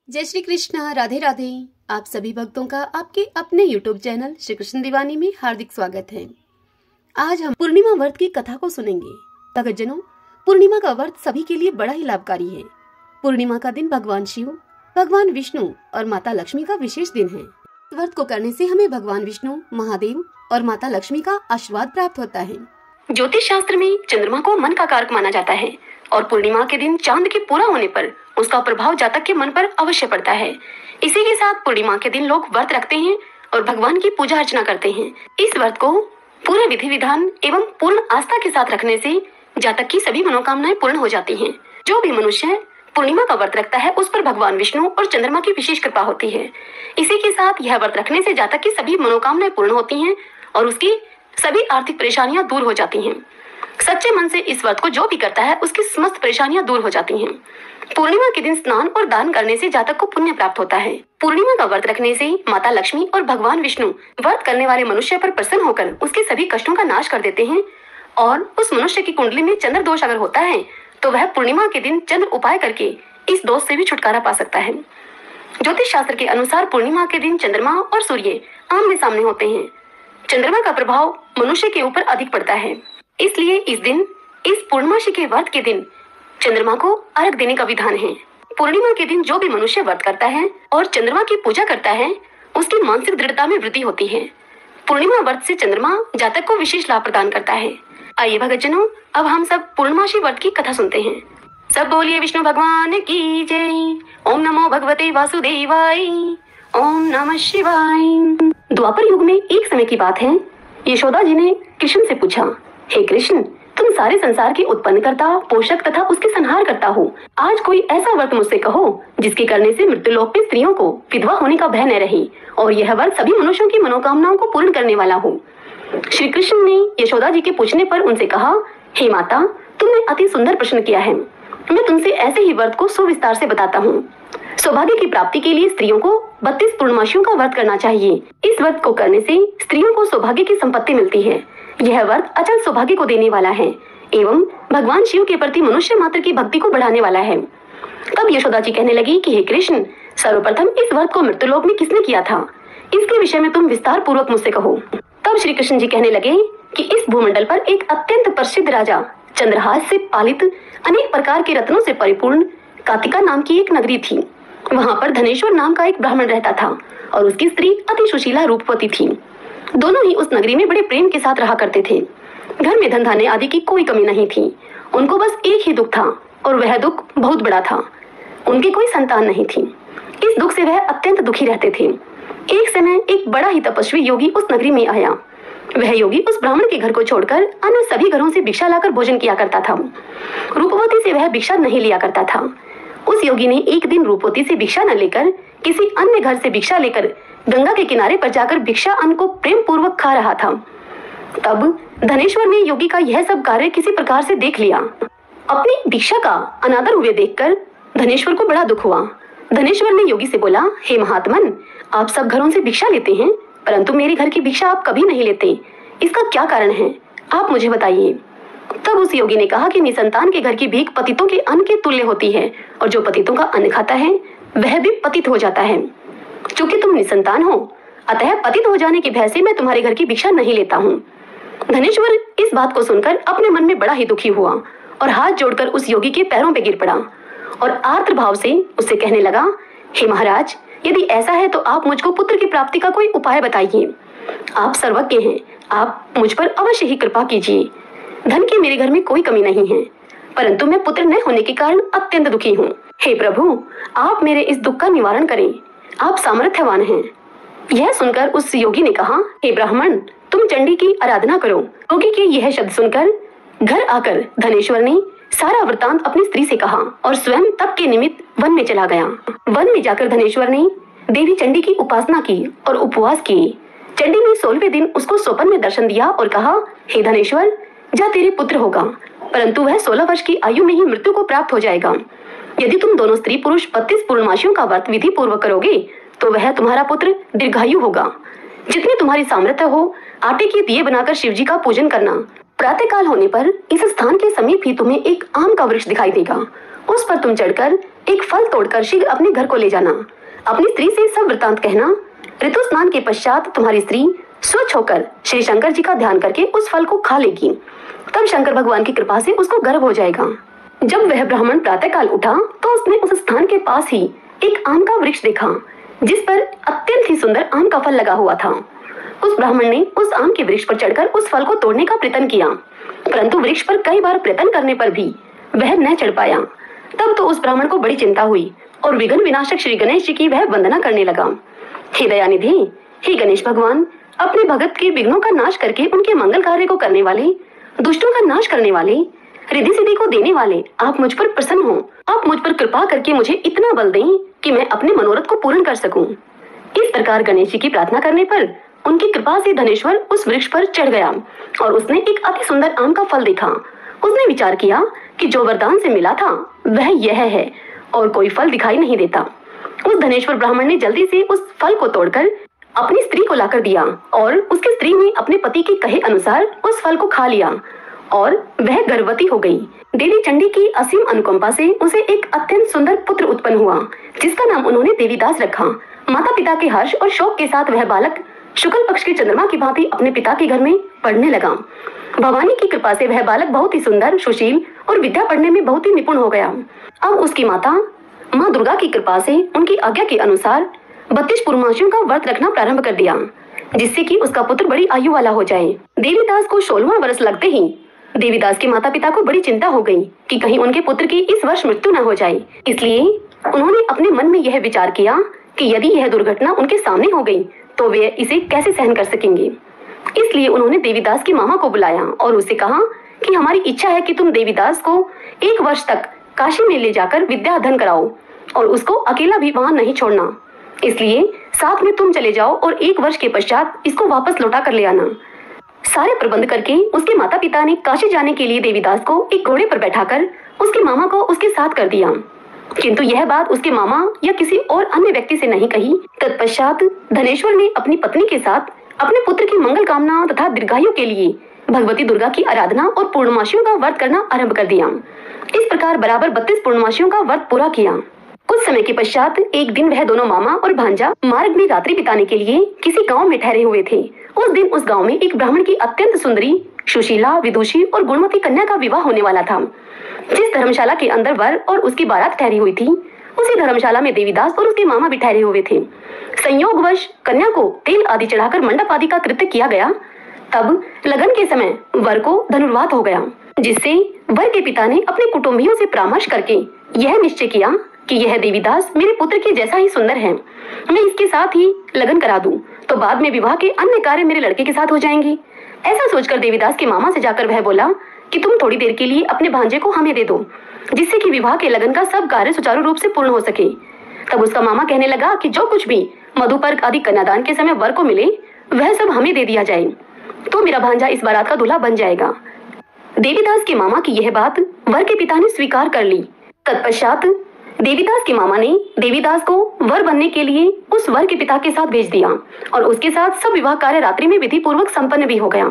जय श्री कृष्णा, राधे राधे। आप सभी भक्तों का आपके अपने YouTube चैनल श्री कृष्ण दीवानी में हार्दिक स्वागत है। आज हम पूर्णिमा व्रत की कथा को सुनेंगे। भक्तजनों, पूर्णिमा का व्रत सभी के लिए बड़ा ही लाभकारी है। पूर्णिमा का दिन भगवान शिव, भगवान विष्णु और माता लक्ष्मी का विशेष दिन है। व्रत को करने से हमें भगवान विष्णु, महादेव और माता लक्ष्मी का आशीर्वाद प्राप्त होता है। ज्योतिष शास्त्र में चंद्रमा को मन का कारक माना जाता है और पूर्णिमा के दिन चांद के पूरा होने पर उसका प्रभाव जातक के मन पर अवश्य पड़ता है। इसी के साथ पूर्णिमा के दिन लोग व्रत रखते हैं और भगवान की पूजा अर्चना करते हैं। इस व्रत को पूरे विधि विधान एवं पूर्ण आस्था के साथ रखने से जातक की सभी मनोकामनाएं पूर्ण हो जाती हैं। जो भी मनुष्य पूर्णिमा का व्रत रखता है उस पर भगवान विष्णु और चंद्रमा की विशेष कृपा होती है। इसी के साथ यह व्रत रखने से जातक की सभी मनोकामनाएं पूर्ण होती हैं और उसकी सभी आर्थिक परेशानियां दूर हो जाती हैं। सच्चे मन से इस व्रत को जो भी करता है उसकी समस्त परेशानियां दूर हो जाती हैं। पूर्णिमा के दिन स्नान और दान करने से जातक को पुण्य प्राप्त होता है। पूर्णिमा का व्रत रखने से माता लक्ष्मी और भगवान विष्णु व्रत करने वाले मनुष्य पर प्रसन्न होकर उसके सभी कष्टों का नाश कर देते हैं और उस मनुष्य की कुंडली में चंद्र दोष अगर होता है तो वह पूर्णिमा के दिन चंद्र उपाय करके इस दोष से भी छुटकारा पा सकता है। ज्योतिष शास्त्र के अनुसार पूर्णिमा के दिन चंद्रमा और सूर्य आमने सामने होते हैं। चंद्रमा का प्रभाव मनुष्य के ऊपर अधिक पड़ता है, इसलिए इस दिन, इस पूर्णिमासी के व्रत के दिन चंद्रमा को अर्घ देने का विधान है। पूर्णिमा के दिन जो भी मनुष्य व्रत करता है और चंद्रमा की पूजा करता है उसकी मानसिक दृढ़ता में वृद्धि होती है। पूर्णिमा व्रत से चंद्रमा जातक को विशेष लाभ प्रदान करता है। आइए भक्तजनों, अब हम सब पूर्णिमासी व्रत की कथा सुनते हैं। सब बोलिए विष्णु भगवान की जय। ओम नमो भगवते वासुदेवाय। ओम नमः शिवाय। द्वापर युग में एक समय की बात है, यशोदा जी ने कृष्ण से पूछा, हे कृष्ण, तुम सारे संसार के उत्पन्न करता, पोषक तथा उसके संहार करता हो। आज कोई ऐसा व्रत मुझसे कहो जिसके करने से मृत्युलोक में स्त्रियों को विधवा होने का भय न रहे और यह व्रत सभी मनुष्यों की मनोकामनाओं को पूर्ण करने वाला हो। श्री कृष्ण ने यशोदा जी के पूछने पर उनसे कहा, हे माता, तुमने अति सुंदर प्रश्न किया है। मैं तुमसे ऐसे ही व्रत को सुविस्तार से बताता हूँ। सौभाग्य की प्राप्ति के लिए स्त्रियों को 32 पूर्णमासियों का व्रत करना चाहिए। इस व्रत को करने से स्त्रियों को सौभाग्य की संपत्ति मिलती है। यह व्रत अचल सौभाग्य को देने वाला है एवं भगवान शिव के प्रति मनुष्य मात्र की भक्ति को बढ़ाने वाला है। तब यशोदा जी कहने लगी कि हे कृष्ण, सर्वप्रथम इस व्रत को मृत्युलोक में किसने किया था, इसके विषय में तुम विस्तार पूर्वक मुझसे कहो। तब श्री कृष्ण जी कहने लगे कि इस भूमंडल पर एक अत्यंत प्रसिद्ध राजा, चंद्रहास से पालित, अनेक प्रकार के रत्नों से परिपूर्ण कातिका नाम की एक नगरी थी। वहाँ पर धनेश्वर नाम का एक ब्राह्मण रहता था और उसकी स्त्री अति सुशीला रूपवती थी। दोनों ही उस नगरी में बड़े प्रेम के साथ रहा करते थे। घर में धन धान्य आदि की कोई कमी नहीं थी। उनको बस एक ही दुख था और वह दुख बहुत बड़ा था। उनकी कोई संतान नहीं थी। इस दुख से वह अत्यंत दुखी रहते थे। एक समय एक बड़ा ही तपस्वी योगी उस नगरी में आया। वह योगी उस ब्राह्मण के घर को छोड़कर अन्य सभी घरों से भिक्षा लाकर भोजन किया करता था। रूपवती से वह भिक्षा नहीं लिया करता था। उस योगी ने एक दिन रूपवती से भिक्षा न लेकर किसी अन्य घर से भिक्षा लेकर गंगा के किनारे पर जाकर भिक्षा अन्न को प्रेम पूर्वक खा रहा था। तब धनेश्वर ने योगी का यह सब कार्य किसी प्रकार से देख लिया। अपनी भिक्षा का अनादर हुए देखकर धनेश्वर को बड़ा दुख हुआ। धनेश्वर ने योगी से बोला, हे महात्मन, आप सब घरों से भिक्षा लेते हैं परंतु मेरे घर की भिक्षा आप कभी नहीं लेते। इसका क्या कारण है, आप मुझे बताइए। तब उस योगी ने कहा कि निसंतान के घर की भीख पतितों के अन्न के तुल्य होती है और जो पतितों का अन्न खाता है वह भी पतित हो जाता है। चूंकि तुम निसंतान हो, अतः पतित हो जाने के भय से मैं तुम्हारे घर की भिक्षा नहीं लेता हूँ। धनेश्वर इस बात को सुनकर अपने मन में बड़ा ही दुखी हुआ और हाथ जोड़कर उस योगी के पैरों पे गिर पड़ा और आर्द्र भाव से उससे कहने लगा, हे महाराज, यदि ऐसा है तो आप मुझको पुत्र की प्राप्ति का कोई उपाय बताइए। आप सर्वज्ञ हैं, आप मुझ पर अवश्य ही कृपा कीजिए। धन की मेरे घर में कोई कमी नहीं है परंतु मैं पुत्र न होने के कारण अत्यंत दुखी हूँ। हे प्रभु, आप मेरे इस दुख का निवारण करें, आप सामर्थ्यवान हैं। यह सुनकर उस योगी ने कहा, हे ब्राह्मण, तुम चंडी की आराधना करो। योगी के यह शब्द सुनकर घर आकर धनेश्वर ने सारा वृतांत अपनी स्त्री से कहा और स्वयं तप के निमित्त वन में चला गया। वन में जाकर धनेश्वर ने देवी चंडी की उपासना की और उपवास किए। चंडी ने 16वें दिन उसको स्वप्न में दर्शन दिया और कहा, हे धनेश्वर, जा तेरे पुत्र होगा परंतु वह 16 वर्ष की आयु में ही मृत्यु को प्राप्त हो जाएगा। यदि तुम दोनों स्त्री पुरुष 32 पूर्णमासियों का व्रत विधि पूर्वक करोगे तो वह तुम्हारा पुत्र दीर्घायु होगा। जितनी तुम्हारी सामर्थ्य हो, आटे के दिए बनाकर शिव जी का पूजन करना। प्रातः काल होने पर इस स्थान के समीप ही तुम्हें एक आम का वृक्ष दिखाई देगा। उस पर तुम चढ़कर एक फल तोड़कर शीघ्र अपने घर को ले जाना। अपनी स्त्री से सब वृतांत कहना। ऋतु स्नान के पश्चात तुम्हारी स्त्री स्वच्छ होकर श्री शंकर जी का ध्यान करके उस फल को खा लेगी। तब शंकर भगवान की कृपा से उसको गर्भ हो जाएगा। जब वह ब्राह्मण प्रातःकाल उठा तो उसने उस स्थान के पास ही एक आम का वृक्ष देखा जिस पर अत्यंत ही सुंदर आम का फल लगा हुआ था। उस ब्राह्मण ने उस आम के वृक्ष पर चढ़कर उस फल को तोड़ने का प्रयत्न किया, परंतु वृक्ष पर कई बार प्रयत्न करने पर भी वह न चढ़ पाया। तब तो उस ब्राह्मण को बड़ी चिंता हुई और विघ्न विनाशक श्री गणेश जी की वह वंदना करने लगा। हे दयानिधि, हे गणेश भगवान, अपने भगत के विघ्नों का नाश करके उनके मंगल कार्य को करने वाले, दुष्टों का नाश करने वाले, रिद्धि सिद्धि को देने वाले, आप मुझ पर प्रसन्न हो। आप मुझ पर कृपा करके मुझे इतना बल दें कि मैं अपने मनोरथ को पूर्ण कर सकूं। इस प्रकार गणेश जी की प्रार्थना करने पर उनकी कृपा से धनेश्वर उस वृक्ष पर चढ़ गया और उसने एक अति सुंदर आम का फल देखा। उसने विचार किया कि जो वरदान से मिला था वह यह है और कोई फल दिखाई नहीं देता। उस धनेश्वर ब्राह्मण ने जल्दी से उस फल को तोड़कर अपनी स्त्री को लाकर दिया और उसकी स्त्री ने अपने पति के कहे अनुसार उस फल को खा लिया और वह गर्भवती हो गई। देवी चंडी की असीम अनुकंपा से उसे एक अत्यंत सुंदर पुत्र उत्पन्न हुआ जिसका नाम उन्होंने देवीदास रखा। माता पिता के हर्ष और शोक के साथ वह बालक शुक्ल पक्ष के चंद्रमा की भांति अपने पिता के घर में पढ़ने लगा। भवानी की कृपा से वह बालक बहुत ही सुंदर, सुशील और विद्या पढ़ने में बहुत ही निपुण हो गया। अब उसकी माता माँ दुर्गा की कृपा से उनकी आज्ञा के अनुसार 32 पूर्णमासियों का व्रत रखना प्रारंभ कर दिया जिससे कि उसका पुत्र बड़ी आयु वाला हो जाए। देवीदास को 16वां वर्ष लगते ही देवीदास के माता पिता को बड़ी चिंता हो गई कि कहीं उनके पुत्र की इस वर्ष मृत्यु न हो जाए। इसलिए उन्होंने अपने मन में यह विचार किया कि यदि यह दुर्घटना उनके सामने हो गई तो वे इसे कैसे सहन कर सकेंगे। इसलिए उन्होंने देवीदास की मामा को बुलाया और उससे कहा कि हमारी इच्छा है कि तुम देवीदास को 1 वर्ष तक काशी में ले जाकर विद्या अध्ययन कराओ और उसको अकेला भी वहां नहीं छोड़ना। इसलिए साथ में तुम चले जाओ और 1 वर्ष के पश्चात इसको वापस लौटा कर ले आना। सारे प्रबंध करके उसके माता पिता ने काशी जाने के लिए देवीदास को एक घोड़े पर बैठाकर उसके मामा को उसके साथ कर दिया, किंतु यह बात उसके मामा या किसी और अन्य व्यक्ति से नहीं कही। तत्पश्चात धनेश्वर ने अपनी पत्नी के साथ अपने पुत्र की मंगल कामना तथा दीर्घायु के लिए भगवती दुर्गा की आराधना और पूर्णमासियों का व्रत करना आरंभ कर दिया। इस प्रकार बराबर 32 पूर्णमासियों का व्रत पूरा किया। कुछ समय के पश्चात एक दिन वह दोनों मामा और भांजा मार्ग में रात्रि बिताने के लिए किसी गांव में ठहरे हुए थे। उस दिन उस गांव में एक ब्राह्मण की अत्यंत सुंदरी, सुशीला, विदुषी और गुणवती कन्या का विवाह होने वाला था। जिस धर्मशाला के अंदर वर और उसकी बारात ठहरी हुई थी उसी धर्मशाला में देवीदास और उसके मामा भी ठहरे हुए थे। संयोगवश कन्या को तेल आदि चढ़ाकर मंडप आदि का कृत्य किया गया। तब लगन के समय वर को धनुर्वात हो गया, जिससे वर के पिता ने अपने कुटुंबियों से परामर्श करके यह निश्चय किया कि यह देवीदास मेरे पुत्र के जैसा ही सुंदर है, मैं इसके साथ ही लगन करा दूं तो बाद में विवाह के अन्य कार्य मेरे लड़के के साथ हो जाएंगे। ऐसा सोचकर देवीदास के मामा से जाकर वह बोला कि तुम थोड़ी देर के लिए अपने भांजे को हमें दे दो जिससे कि विवाह के लगन का सब कार्य सुचारू रूप से पूर्ण हो सके। तब उसका मामा कहने लगा कि जो कुछ भी मधुपर्क आदि कन्यादान के समय वर को मिले वह सब हमें दे दिया जाए तो मेरा भांजा इस बारात का दूल्हा बन जाएगा। देवीदास के मामा की यह बात वर के पिता ने स्वीकार कर ली। तत्पश्चात देवीदास के मामा ने देवीदास को वर बनने के लिए उस वर के पिता के साथ भेज दिया और उसके साथ सब विवाह कार्य रात्रि में विधि पूर्वक संपन्न भी हो गया।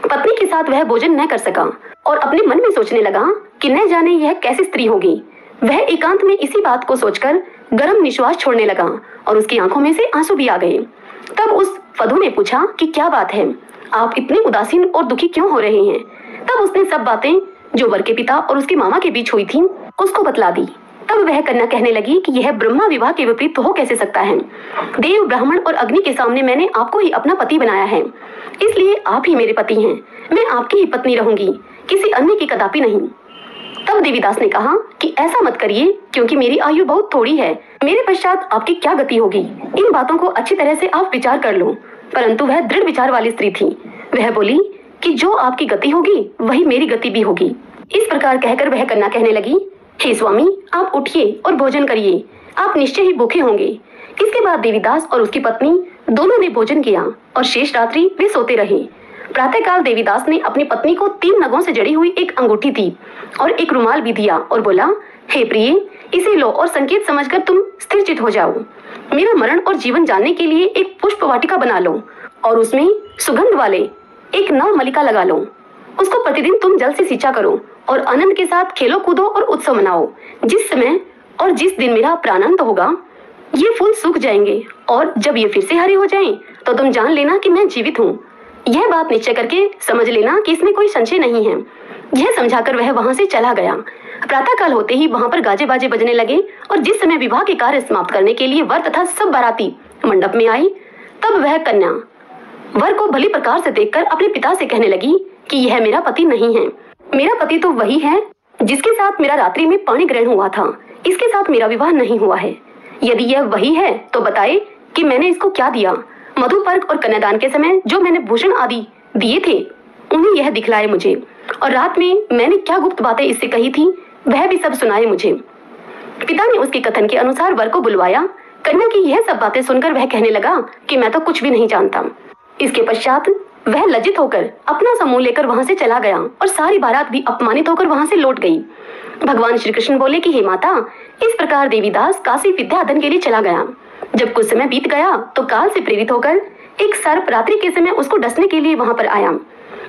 पत्नी के साथ वह भोजन न कर सका और अपने मन में सोचने लगा कि न जाने यह कैसी स्त्री होगी। वह एकांत में इसी बात को सोचकर गर्म निश्वास छोड़ने लगा और उसकी आंखों में से आंसू भी आ गए। तब उस वधू ने पूछा कि क्या बात है, आप इतने उदासीन और दुखी क्यों हो रहे हैं। तब उसने सब बातें जो वर के पिता और उसके मामा के बीच हुई थी उसको बतला दी। तब वह कन्या कहने लगी कि यह ब्रह्मा विवाह के विपरीत तो हो कैसे सकता है। देव, ब्राह्मण और अग्नि के सामने मैंने आपको ही अपना पति बनाया है, इसलिए आप ही मेरे पति हैं। मैं आपकी ही पत्नी रहूंगी, किसी अन्य की कदापि नहीं। तब देवीदास ने कहा कि ऐसा मत करिए क्योंकि मेरी आयु बहुत थोड़ी है, मेरे पश्चात आपकी क्या गति होगी। इन बातों को अच्छी तरह से आप विचार कर लो। परंतु वह दृढ़ विचार वाली स्त्री थी। वह बोली कि जो आपकी गति होगी वही मेरी गति भी होगी। इस प्रकार कहकर वह कन्या कहने लगी, हे स्वामी, आप उठिए और भोजन करिए, आप निश्चय ही भूखे होंगे। इसके बाद देवीदास और उसकी पत्नी दोनों ने भोजन किया और शेष रात्रि वे सोते रहे। प्रातःकाल देवीदास ने अपनी पत्नी को 3 नगों से जड़ी हुई एक अंगूठी दी और एक रुमाल भी दिया और बोला, हे प्रिय, इसे लो और संकेत समझकर तुम स्थिर चित हो जाओ। मेरा मरण और जीवन जानने के लिए एक पुष्प वाटिका बना लो और उसमें सुगंध वाले एक नव मलिका लगा लो। उसको प्रतिदिन तुम जल से सींचा करो और आनंद के साथ खेलो कूदो और उत्सव मनाओ। जिस समय और जिस दिन मेरा प्राणांत होगा ये फूल सूख जाएंगे और जब ये फिर से हरे हो जाएं तो तुम जान लेना कि मैं जीवित हूँ। यह बात निश्चय करके समझ लेना कि इसमें कोई संशय नहीं है। यह समझाकर वह वहां से चला गया। प्रातःकाल होते ही वहां पर गाजे बाजे बजने लगे और जिस समय विवाह के कार्य समाप्त करने के लिए वर तथा सब बाराती मंडप में आई, तब वह कन्या वर को भली प्रकार से देखकर अपने पिता से कहने लगी कि यह मेरा पति नहीं है। मेरा पति तो वही है जिसके साथ मेरा रात्रि में पाणी ग्रहण हुआ था। इसके साथ मेरा विवाह नहीं हुआ है। यदि यह वही है तो बताए कि मैंने इसको क्या दिया। मधुपर्क और कन्यादान के समय जो मैंने भूषण आदि दिए थे उन्हें यह दिखलाए मुझे, और रात में मैंने क्या गुप्त बातें इससे कही थी वह भी सब सुनाए मुझे। पिता ने उसके कथन के अनुसार वर को बुलवाया। कन्या की यह सब बातें सुनकर वह कहने लगा कि मैं तो कुछ भी नहीं जानता। इसके पश्चात वह लज्जित होकर अपना समूह लेकर वहां से चला गया और सारी बारात भी अपमानित होकर वहां से लौट गई। भगवान श्री कृष्ण बोले कि हे माता, इस प्रकार देवीदास काशी विद्या अध्ययन के लिए चला गया। जब कुछ समय बीत गया तो काल से प्रेरित होकर एक सर्प रात्रि के समय उसको डसने के लिए वहां पर आया।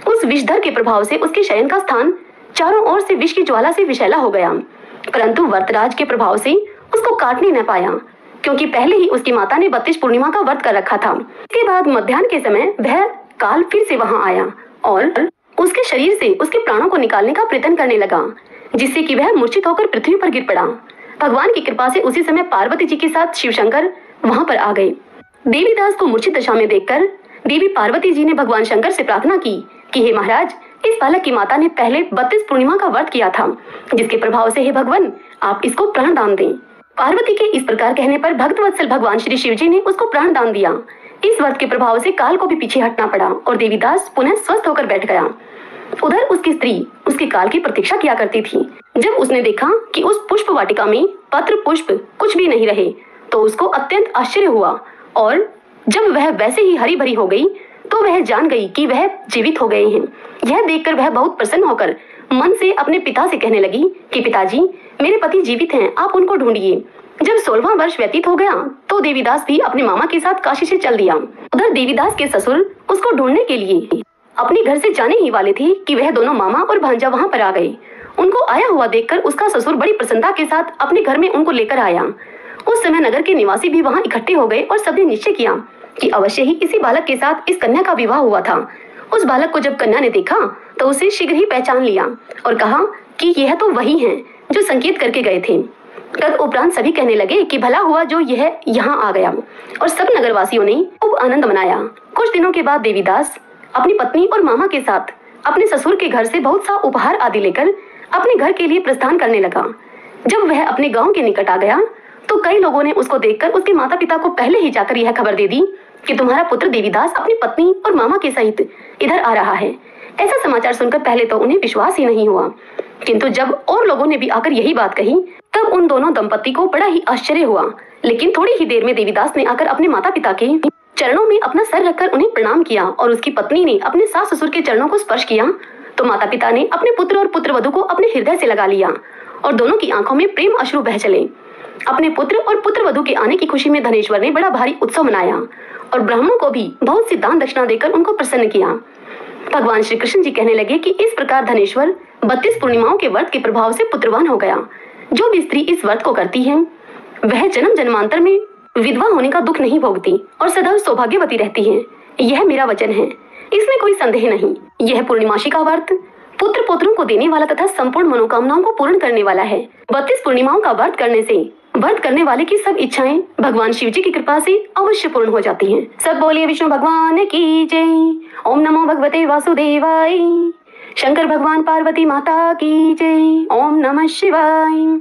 उस विषधर के प्रभाव से उसके शयन का स्थान चारों ओर से विष की ज्वाला से विषैला हो गया, परंतु वर्तराज के प्रभाव से उसको काटने न पाया, क्योंकि पहले ही उसकी माता ने 32 पूर्णिमा का व्रत कर रखा था। इसके बाद मध्याह्न के समय वह काल फिर से वहां आया और उसके शरीर से उसके प्राणों को निकालने का प्रयत्न करने लगा, जिससे कि वह मूर्छित होकर पृथ्वी पर गिर पड़ा। भगवान की कृपा से उसी समय पार्वती जी के साथ शिवशंकर वहां पर आ गए। देवीदास को मूर्छित दशा में देखकर देवी पार्वती जी ने भगवान शंकर से प्रार्थना की कि हे महाराज, इस बालक की माता ने पहले 32 पूर्णिमा का व्रत किया था, जिसके प्रभाव से हे भगवान आप इसको प्राण दान दें। पार्वती के इस प्रकार कहने पर भक्तवत्सल भगवान श्री शिव जी ने उसको प्राण दान दिया। इस व्रत के प्रभाव से काल को भी पीछे हटना पड़ा और देवीदास पुनः स्वस्थ होकर बैठ गया। उधर उसकी स्त्री उसके काल की प्रतीक्षा किया करती थी। जब उसने देखा कि उस पुष्प वाटिका में पत्र पुष्प कुछ भी नहीं रहे तो उसको अत्यंत आश्चर्य हुआ, और जब वह वैसे ही हरी भरी हो गई तो वह जान गई कि वह जीवित हो गए हैं। यह देखकर वह बहुत प्रसन्न होकर मन से अपने पिता से कहने लगी कि पिताजी, मेरे पति जीवित हैं, आप उनको ढूंढिए। जब 16वां वर्ष व्यतीत हो गया तो देवीदास भी अपने मामा के साथ काशी से चल दिया। उधर देवीदास के ससुर उसको ढूंढने के लिए अपने घर से जाने ही वाले थे कि वह दोनों मामा और भांजा वहां पर आ गए। उनको आया हुआ देखकर उसका ससुर बड़ी प्रसन्नता के साथ अपने घर में उनको लेकर आया। उस समय नगर के निवासी भी वहां इकट्ठे हो गए और सबने निश्चय किया कि अवश्य ही इसी बालक के साथ इस कन्या का विवाह हुआ था। उस बालक को जब कन्या ने देखा तो उसे शीघ्र ही पहचान लिया और कहा कि यह तो वही है जो संकेत करके गए थे। तद उपरांत सभी कहने लगे कि भला हुआ जो यह यहाँ आ गया, और सब नगरवासियों ने खूब आनंद मनाया। कुछ दिनों के बाद देवीदास अपनी पत्नी और मामा के साथ अपने ससुर के घर से बहुत सा उपहार आदि लेकर अपने घर के लिए प्रस्थान करने लगा। जब वह अपने गांव के निकट आ गया तो कई लोगों ने उसको देखकर उसके माता पिता को पहले ही जाकर यह खबर दे दी कि तुम्हारा पुत्र देवीदास अपनी पत्नी और मामा के सहित इधर आ रहा है। ऐसा समाचार सुनकर पहले तो उन्हें विश्वास ही नहीं हुआ, किंतु जब और लोगों ने भी आकर यही बात कही तब उन दोनों दंपति को बड़ा ही आश्चर्य हुआ। लेकिन थोड़ी ही देर में देवीदास ने आकर अपने माता पिता के चरणों में अपना सर रखकर उन्हें प्रणाम किया और उसकी पत्नी ने अपने सास ससुर के चरणों को स्पर्श किया तो माता पिता ने अपने पुत्र और पुत्रवधू को अपने हृदय से लगा लिया और दोनों की आंखों में प्रेम अश्रु बह चले। अपने पुत्र और पुत्रवधू के आने की खुशी में धनेश्वर ने बड़ा भारी उत्सव मनाया और ब्राह्मणों को भी बहुत सी दान दक्षिणा देकर उनको प्रसन्न किया। भगवान श्री कृष्ण जी कहने लगे कि इस प्रकार धनेश्वर 32 पूर्णिमाओं के व्रत के प्रभाव से पुत्रवान हो गया। जो भी स्त्री इस व्रत को करती है वह जन्म जन्मांतर में विधवा होने का दुख नहीं भोगती और सदैव सौभाग्यवती रहती है। यह मेरा वचन है, इसमें कोई संदेह नहीं। यह पूर्णिमाशी का व्रत पुत्र पौत्रों को देने वाला तथा संपूर्ण मनोकामनाओं को पूर्ण करने वाला है। 32 पूर्णिमाओं का व्रत करने से व्रत करने वाले की सब इच्छाएं भगवान शिव जी की कृपा से अवश्य पूर्ण हो जाती हैं। सब बोलिए विष्णु भगवान की जय। ओम नमो भगवते वासुदेवाय। शंकर भगवान पार्वती माता की जय। ओम नमः शिवाय।